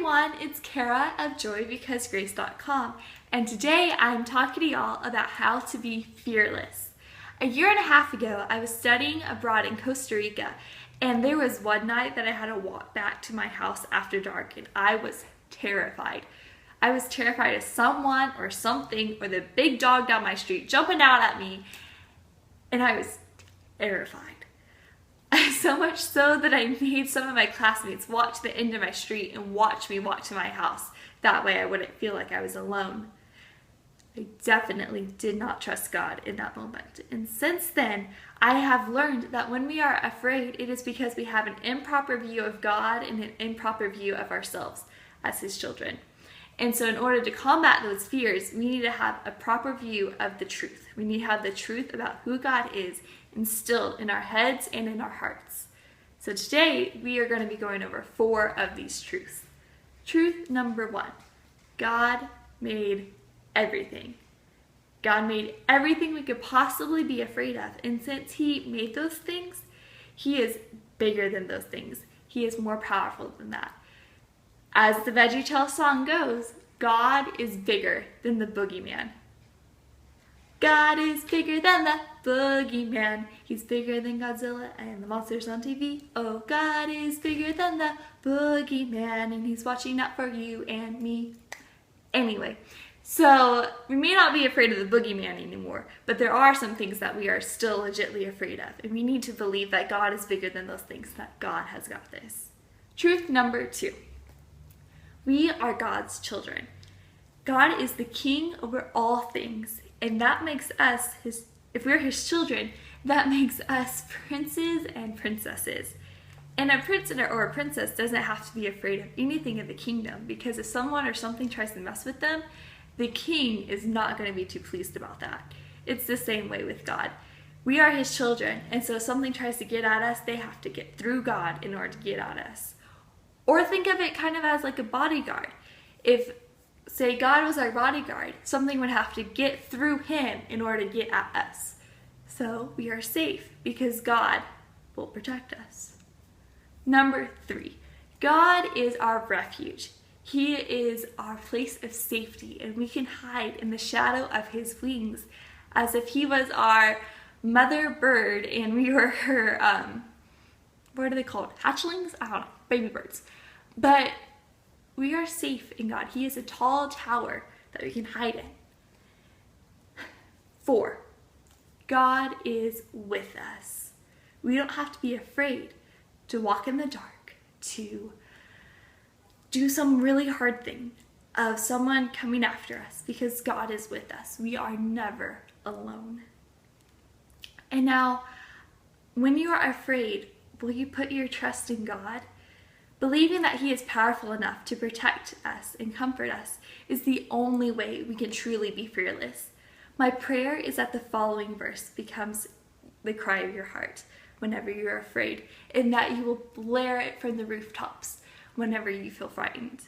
everyone, it's Kara of joybecausegrace.com, and today I'm talking to y'all about how to be fearless. A year and a half ago, I was studying abroad in Costa Rica, and there was one night that I had to walk back to my house after dark, and I was terrified. I was terrified of someone or something or the big dog down my street jumping out at me, and I was terrified. So much so that I made some of my classmates walk to the end of my street and watch me walk to my house. That way I wouldn't feel like I was alone. I definitely did not trust God in that moment. And since then, I have learned that when we are afraid, it is because we have an improper view of God and an improper view of ourselves as His children. And so in order to combat those fears, we need to have a proper view of the truth. We need to have the truth about who God is instilled in our heads and in our hearts. So today, we are going to be going over 4 of these truths. Truth number 1, God made everything. God made everything we could possibly be afraid of. And since He made those things, He is bigger than those things. He is more powerful than that. As the VeggieTale song goes, God is bigger than the boogeyman. God is bigger than the boogeyman. He's bigger than Godzilla and the monsters on TV. Oh, God is bigger than the boogeyman, and He's watching out for you and me. Anyway, so we may not be afraid of the boogeyman anymore, but there are some things that we are still legitimately afraid of, and we need to believe that God is bigger than those things, that God has got this. Truth number 2. We are God's children. God is the king over all things, and that makes us if we're His children, that makes us princes and princesses. And a prince or a princess doesn't have to be afraid of anything in the kingdom, because if someone or something tries to mess with them, the king is not going to be too pleased about that. It's the same way with God. We are His children, and so if something tries to get at us, they have to get through God in order to get at us. Or think of it kind of as like a bodyguard. If, say, God was our bodyguard, something would have to get through Him in order to get at us. So we are safe because God will protect us. Number 3, God is our refuge. He is our place of safety, and we can hide in the shadow of His wings as if He was our mother bird and we were her, what are they called? Hatchlings? I don't know. Baby birds. But we are safe in God. He is a tall tower that we can hide in. 4, God is with us. We don't have to be afraid to walk in the dark, to do some really hard thing of someone coming after us, because God is with us. We are never alone. And now, when you are afraid, will you put your trust in God? Believing that He is powerful enough to protect us and comfort us is the only way we can truly be fearless. My prayer is that the following verse becomes the cry of your heart whenever you're afraid, and that you will blare it from the rooftops whenever you feel frightened.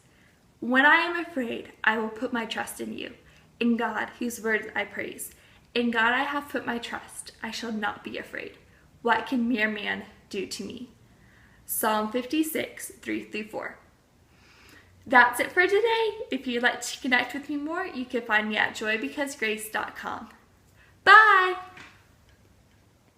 When I am afraid, I will put my trust in You, in God, whose words I praise. In God I have put my trust, I shall not be afraid. What can mere man do to me? Psalm 56, 3-4. That's it for today. If you'd like to connect with me more, you can find me at joybecausegrace.com. Bye!